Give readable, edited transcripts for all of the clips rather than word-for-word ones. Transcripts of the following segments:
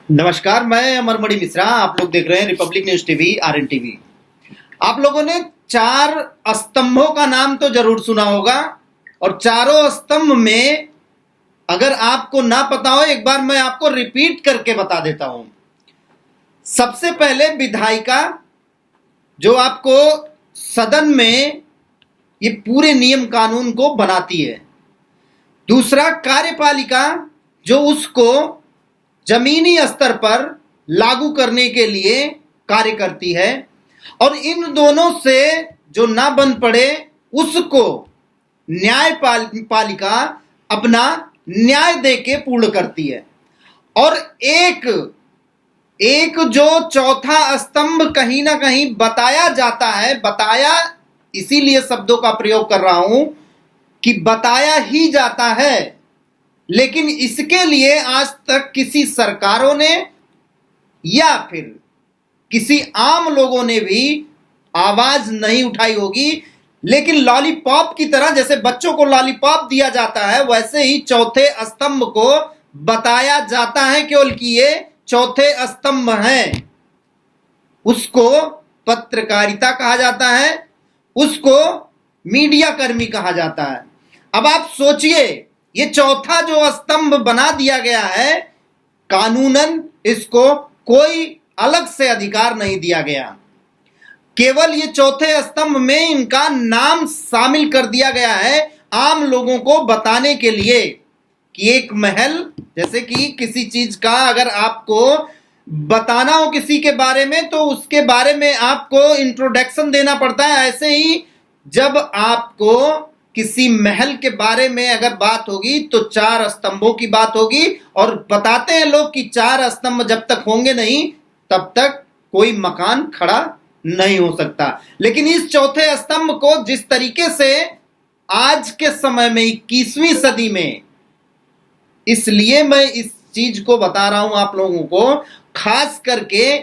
नमस्कार, मैं अमरमणि मिश्रा। आप लोग देख रहे हैं Republic News TV, RN TV. आप लोगों ने चार स्तंभों का नाम तो जरूर सुना होगा, और चारों स्तंभ में अगर आपको ना पता हो, एक बार मैं आपको रिपीट करके बता देता हूं। सबसे पहले विधायिका, जो आपको सदन में ये पूरे नियम कानून को बनाती है। दूसरा, कार्यपालिका, जो उसको जमीनी स्तर पर लागू करने के लिए कार्य करती है, और इन दोनों से जो ना बन पड़े उसको न्यायपालिका अपना न्याय दे के पूर्ण करती है। और एक जो चौथा स्तंभ कहीं ना कहीं बताया जाता है, बताया इसीलिए शब्दों का प्रयोग कर रहा हूं कि बताया ही जाता है, लेकिन इसके लिए आज तक किसी सरकारों ने या फिर किसी आम लोगों ने भी आवाज नहीं उठाई होगी। लेकिन लॉलीपॉप की तरह, जैसे बच्चों को लॉलीपॉप दिया जाता है, वैसे ही चौथे स्तंभ को बताया जाता है केवल कि ये चौथे स्तंभ हैं। उसको पत्रकारिता कहा जाता है, उसको मीडिया कर्मी कहा जाता है। अब आप सोचिए, ये चौथा जो स्तंभ बना दिया गया है, कानूनन इसको कोई अलग से अधिकार नहीं दिया गया। केवल ये चौथे स्तंभ में इनका नाम शामिल कर दिया गया है आम लोगों को बताने के लिए कि एक महल, जैसे कि किसी चीज का अगर आपको बताना हो किसी के बारे में, तो उसके बारे में आपको इंट्रोडक्शन देना पड़ता है। ऐसे ही जब आपको किसी महल के बारे में अगर बात होगी तो चार स्तंभों की बात होगी, और बताते हैं लोग कि चार स्तंभ जब तक होंगे नहीं तब तक कोई मकान खड़ा नहीं हो सकता। लेकिन इस चौथे स्तंभ को जिस तरीके से आज के समय में 21वीं सदी में, इसलिए मैं इस चीज को बता रहा हूं आप लोगों को, खास करके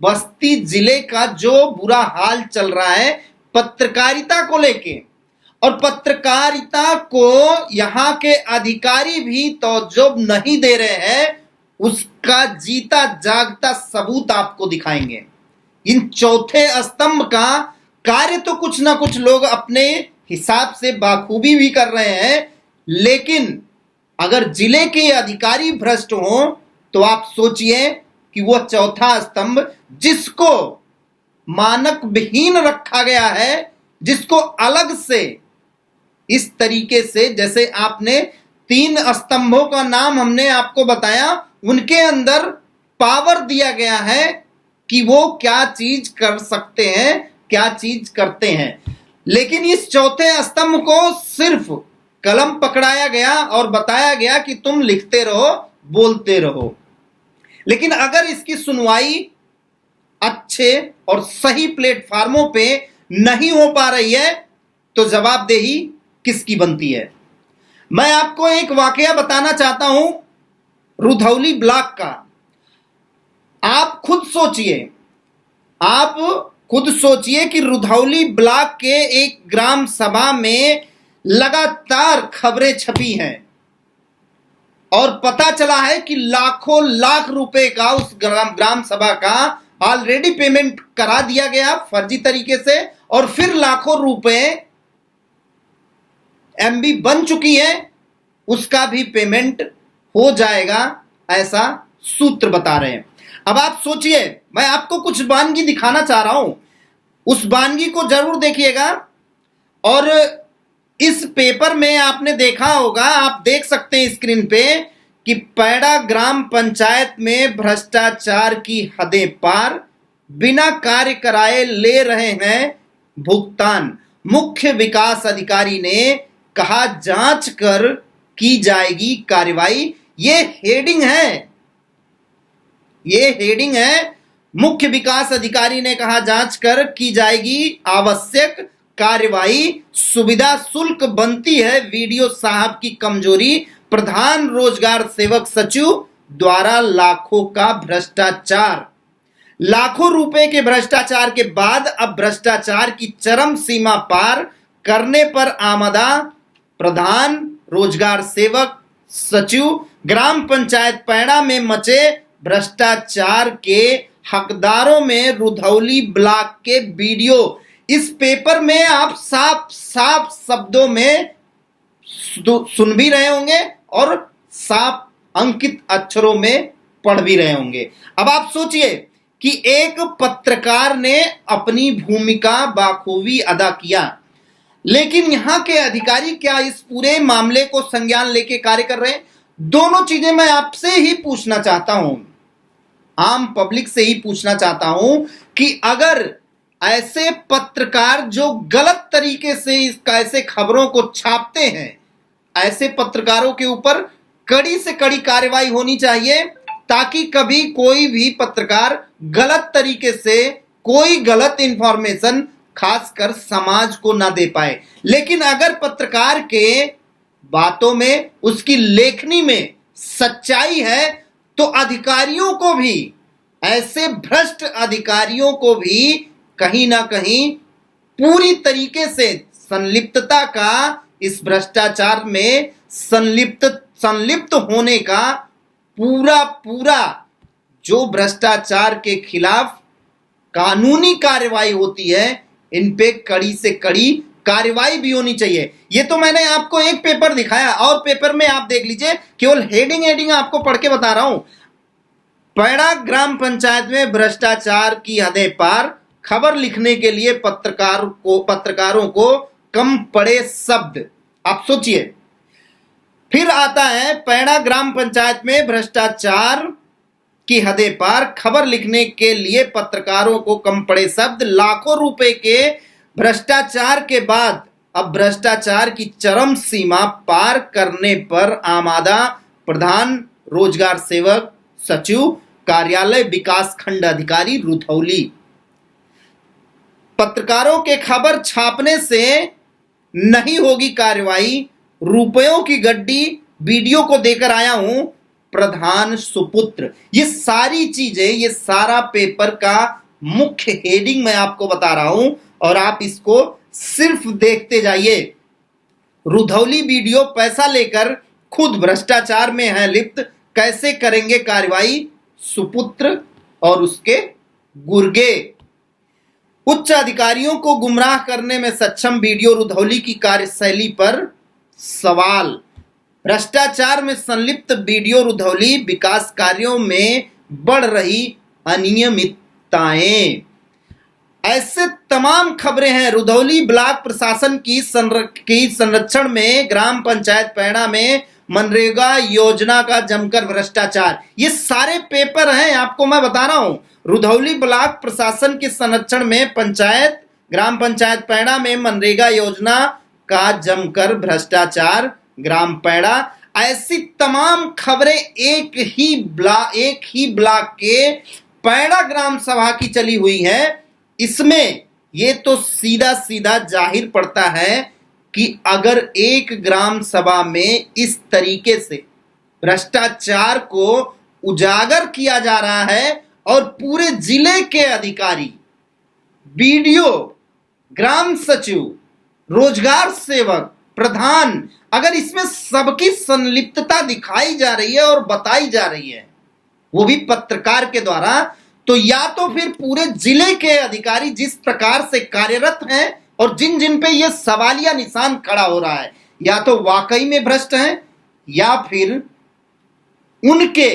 बस्ती जिले का जो बुरा हाल चल रहा है पत्रकारिता को लेके, और पत्रकारिता को यहां के अधिकारी भी तवज्जो नहीं दे रहे हैं, उसका जीता जागता सबूत आपको दिखाएंगे। इन चौथे स्तंभ का कार्य तो कुछ ना कुछ लोग अपने हिसाब से बाखूबी भी कर रहे हैं, लेकिन अगर जिले के अधिकारी भ्रष्ट हों तो आप सोचिए कि वह चौथा स्तंभ जिसको मानक विहीन रखा गया है, जिसको अलग से इस तरीके से, जैसे आपने 3 स्तंभों का नाम हमने आपको बताया, उनके अंदर पावर दिया गया है कि वो क्या चीज कर सकते हैं, क्या चीज करते हैं। लेकिन इस चौथे स्तंभ को सिर्फ कलम पकड़ाया गया और बताया गया कि तुम लिखते रहो, बोलते रहो। लेकिन अगर इसकी सुनवाई अच्छे और सही प्लेटफार्मों पे नहीं हो पा रही है तो जवाबदेही किसकी बनती है। मैं आपको एक वाकया बताना चाहता हूं रुधौली ब्लॉक का। आप खुद सोचिए कि रुधौली ब्लॉक के एक ग्राम सभा में लगातार खबरें छपी हैं और पता चला है कि लाखों लाख रुपए का उस ग्राम सभा का ऑलरेडी पेमेंट करा दिया गया फर्जी तरीके से, और फिर लाखों रुपए एमबी बन चुकी है, उसका भी पेमेंट हो जाएगा, ऐसा सूत्र बता रहे हैं। अब आप सोचिए, मैं आपको कुछ वानगी दिखाना चाह रहा हूं, उस वानगी को जरूर देखिएगा। और इस पेपर में आपने देखा होगा, आप देख सकते हैं स्क्रीन पे कि पैड़ा ग्राम पंचायत में भ्रष्टाचार की हदें पार, बिना कार्य कराए ले रहे हैं भुगतान। मुख्य विकास अधिकारी ने कहा जांच कर की जाएगी कार्रवाई। ये हेडिंग है। मुख्य विकास अधिकारी ने कहा जांच कर की जाएगी आवश्यक कार्रवाई। सुविधा शुल्क बनती है वीडियो साहब की कमजोरी। प्रधान रोजगार सेवक सचिव द्वारा लाखों का भ्रष्टाचार। लाखों रुपए के भ्रष्टाचार के बाद अब भ्रष्टाचार की चरम सीमा पार करने पर आमदा प्रधान रोजगार सेवक सचिव। ग्राम पंचायत पैड़ा में मचे भ्रष्टाचार के हकदारों में रुधौली ब्लॉक के वीडियो। इस पेपर में आप साफ साफ शब्दों में सुन भी रहे होंगे और साफ अंकित अक्षरों में पढ़ भी रहे होंगे। अब आप सोचिए कि एक पत्रकार ने अपनी भूमिका बाखूबी अदा किया, लेकिन यहां के अधिकारी क्या इस पूरे मामले को संज्ञान लेके कार्य कर रहे हैं? दोनों चीजें मैं आपसे ही पूछना चाहता हूं, आम पब्लिक से ही पूछना चाहता हूं कि अगर ऐसे पत्रकार जो गलत तरीके से ऐसे खबरों को छापते हैं, ऐसे पत्रकारों के ऊपर कड़ी से कड़ी कार्रवाई होनी चाहिए, ताकि कभी कोई भी पत्रकार गलत तरीके से कोई गलत इंफॉर्मेशन खासकर समाज को ना दे पाए। लेकिन अगर पत्रकार के बातों में, उसकी लेखनी में सच्चाई है, तो अधिकारियों को भी, ऐसे भ्रष्ट अधिकारियों को भी कहीं ना कहीं पूरी तरीके से संलिप्तता का, इस भ्रष्टाचार में संलिप्त होने का पूरा जो भ्रष्टाचार के खिलाफ कानूनी कार्रवाई होती है, इन पे कड़ी से कड़ी कार्रवाई भी होनी चाहिए। ये तो मैंने आपको एक पेपर दिखाया, और पेपर में आप देख लीजिए, केवल हेडिंग आपको पढ़ के बता रहा हूं। पैड़ा ग्राम पंचायत में भ्रष्टाचार की हदें पार, खबर लिखने के लिए पत्रकारों को कम पड़े शब्द। आप सोचिए, फिर आता है पैड़ा ग्राम पंचायत में भ्रष्टाचार की हदें पार, खबर लिखने के लिए पत्रकारों को कम पड़े शब्द। लाखों रुपए के भ्रष्टाचार के बाद अब भ्रष्टाचार की चरम सीमा पार करने पर आमादा प्रधान रोजगार सेवक सचिव कार्यालय विकास खंड अधिकारी रुधौली। पत्रकारों के खबर छापने से नहीं होगी कार्रवाई, रुपयों की गड्डी वीडियो को देकर आया हूं प्रधान सुपुत्र। ये सारी चीजें, ये सारा पेपर का मुख्य हेडिंग मैं आपको बता रहा हूं, और आप इसको सिर्फ देखते जाइए। रुधौली वीडियो पैसा लेकर खुद भ्रष्टाचार में है लिप्त, कैसे करेंगे कार्रवाई सुपुत्र और उसके गुर्गे। उच्च अधिकारियों को गुमराह करने में सक्षम वीडियो, रुधौली की कार्यशैली पर सवाल। भ्रष्टाचार में संलिप्त वीडियो, रुधौली विकास कार्यों में बढ़ रही अनियमितताएं। ऐसे तमाम खबरें हैं। रुधौली ब्लॉक प्रशासन की संरक्षण में ग्राम पंचायत पैड़ा में मनरेगा योजना का जमकर भ्रष्टाचार। ये सारे पेपर हैं, आपको मैं बता रहा हूं। रुधौली ब्लॉक प्रशासन के संरक्षण में ग्राम पंचायत पैड़ा में मनरेगा योजना का जमकर भ्रष्टाचार, ग्राम पैड़ा। ऐसी तमाम खबरें एक ही ब्लॉक के पैड़ा ग्राम सभा की चली हुई है। इसमें ये तो सीधा सीधा जाहिर पड़ता है कि अगर एक ग्राम सभा में इस तरीके से भ्रष्टाचार को उजागर किया जा रहा है और पूरे जिले के अधिकारी, बीडीओ, ग्राम सचिव, रोजगार सेवक, प्रधान, अगर इसमें सबकी संलिप्तता दिखाई जा रही है और बताई जा रही है, वो भी पत्रकार के द्वारा, तो या तो फिर पूरे जिले के अधिकारी जिस प्रकार से कार्यरत हैं और जिन जिन पे ये सवालिया निशान खड़ा हो रहा है, या तो वाकई में भ्रष्ट हैं, या फिर उनके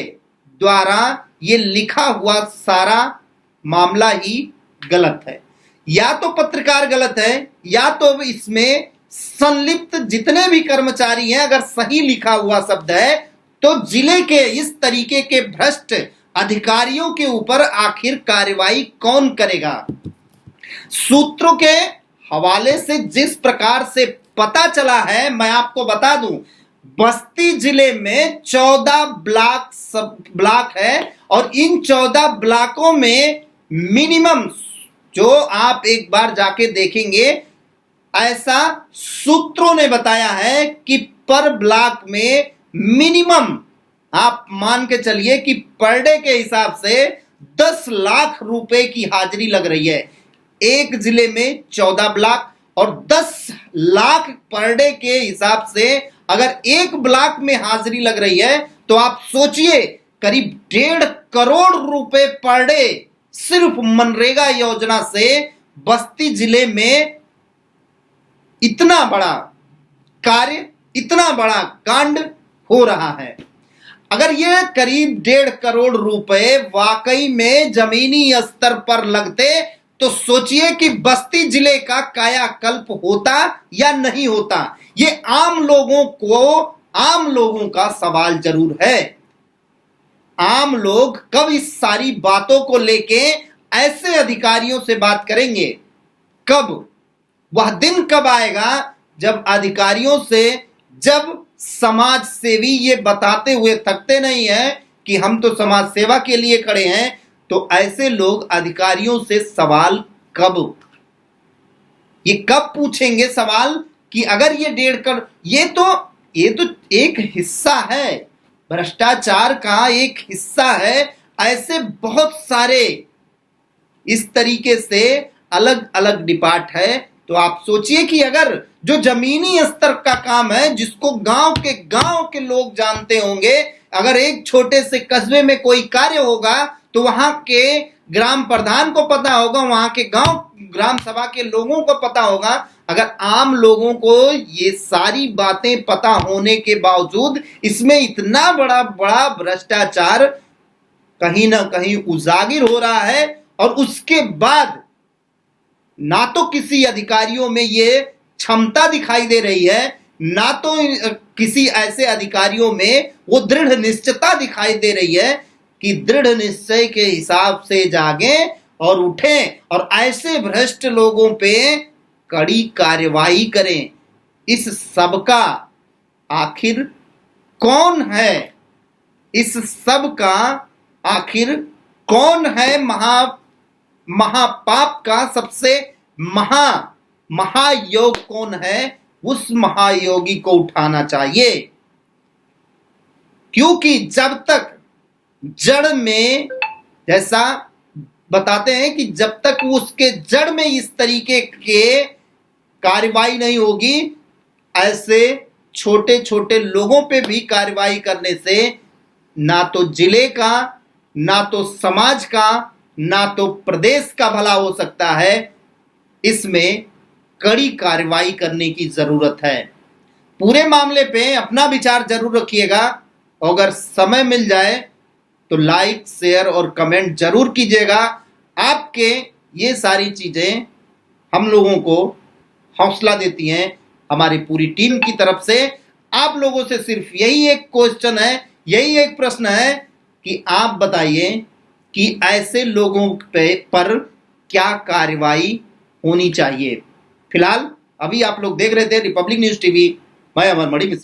द्वारा ये लिखा हुआ सारा मामला ही गलत है। या तो पत्रकार गलत है, या तो इसमें संलिप्त जितने भी कर्मचारी हैं, अगर सही लिखा हुआ शब्द है, तो जिले के इस तरीके के भ्रष्ट अधिकारियों के ऊपर आखिर कार्रवाई कौन करेगा। सूत्रों के हवाले से जिस प्रकार से पता चला है, मैं आपको बता दूं, बस्ती जिले में 14 ब्लॉक है, और इन 14 ब्लॉकों में मिनिमम, जो आप एक बार जाके देखेंगे, ऐसा सूत्रों ने बताया है कि पर ब्लॉक में मिनिमम आप मान के चलिए कि पर डे के हिसाब से 10 लाख रुपए की हाजिरी लग रही है। एक जिले में 14 ब्लॉक और 10 लाख पर डे के हिसाब से अगर एक ब्लॉक में हाजिरी लग रही है, तो आप सोचिए करीब 1.5 करोड़ रुपए पर डे सिर्फ मनरेगा योजना से बस्ती जिले में इतना बड़ा कार्य, इतना बड़ा कांड हो रहा है। अगर ये करीब 1.5 करोड़ रुपए वाकई में जमीनी स्तर पर लगते तो सोचिए कि बस्ती जिले का कायाकल्प होता या नहीं होता। ये आम लोगों का सवाल जरूर है। आम लोग कब इस सारी बातों को लेके ऐसे अधिकारियों से बात करेंगे? कब? वह दिन कब आएगा जब अधिकारियों से, जब समाज सेवी ये बताते हुए थकते नहीं है कि हम तो समाज सेवा के लिए खड़े हैं, तो ऐसे लोग अधिकारियों से सवाल कब पूछेंगे सवाल कि अगर ये 1.5 करोड़, ये तो एक हिस्सा है, भ्रष्टाचार का एक हिस्सा है। ऐसे बहुत सारे इस तरीके से अलग अलग डिपार्ट है। तो आप सोचिए कि अगर जो जमीनी स्तर का काम है, जिसको गांव के लोग जानते होंगे, अगर एक छोटे से कस्बे में कोई कार्य होगा तो वहां के ग्राम प्रधान को पता होगा, वहां के गांव ग्राम सभा के लोगों को पता होगा। अगर आम लोगों को ये सारी बातें पता होने के बावजूद इसमें इतना बड़ा भ्रष्टाचार कहीं ना कहीं उजागर हो रहा है, और उसके बाद ना तो किसी अधिकारियों में ये क्षमता दिखाई दे रही है, ना तो किसी ऐसे अधिकारियों में वो दृढ़ निश्चयता दिखाई दे रही है कि दृढ़ निश्चय के हिसाब से जागें और उठें और ऐसे भ्रष्ट लोगों पे कड़ी कार्यवाही करें। इस सब का आखिर कौन है? इस सब का आखिर कौन है? महापाप का सबसे महायोग कौन है? उस महायोगी को उठाना चाहिए, क्योंकि जब तक जड़ में, जैसा बताते हैं कि जब तक उसके जड़ में इस तरीके के कार्रवाई नहीं होगी, ऐसे छोटे छोटे लोगों पे भी कार्रवाई करने से ना तो जिले का, ना तो समाज का, ना तो प्रदेश का भला हो सकता है। इसमें कड़ी कार्रवाई करने की जरूरत है। पूरे मामले पे अपना विचार जरूर रखिएगा। अगर समय मिल जाए तो लाइक, शेयर और कमेंट जरूर कीजिएगा। आपके ये सारी चीजें हम लोगों को हौसला देती हैं। हमारी पूरी टीम की तरफ से आप लोगों से सिर्फ यही एक क्वेश्चन है, यही एक प्रश्न है कि आप बताइए कि ऐसे लोगों पर क्या कार्रवाई होनी चाहिए। फिलहाल अभी आप लोग देख रहे थे रिपब्लिक न्यूज टीवी। मैं अमर मणि मिश्रा।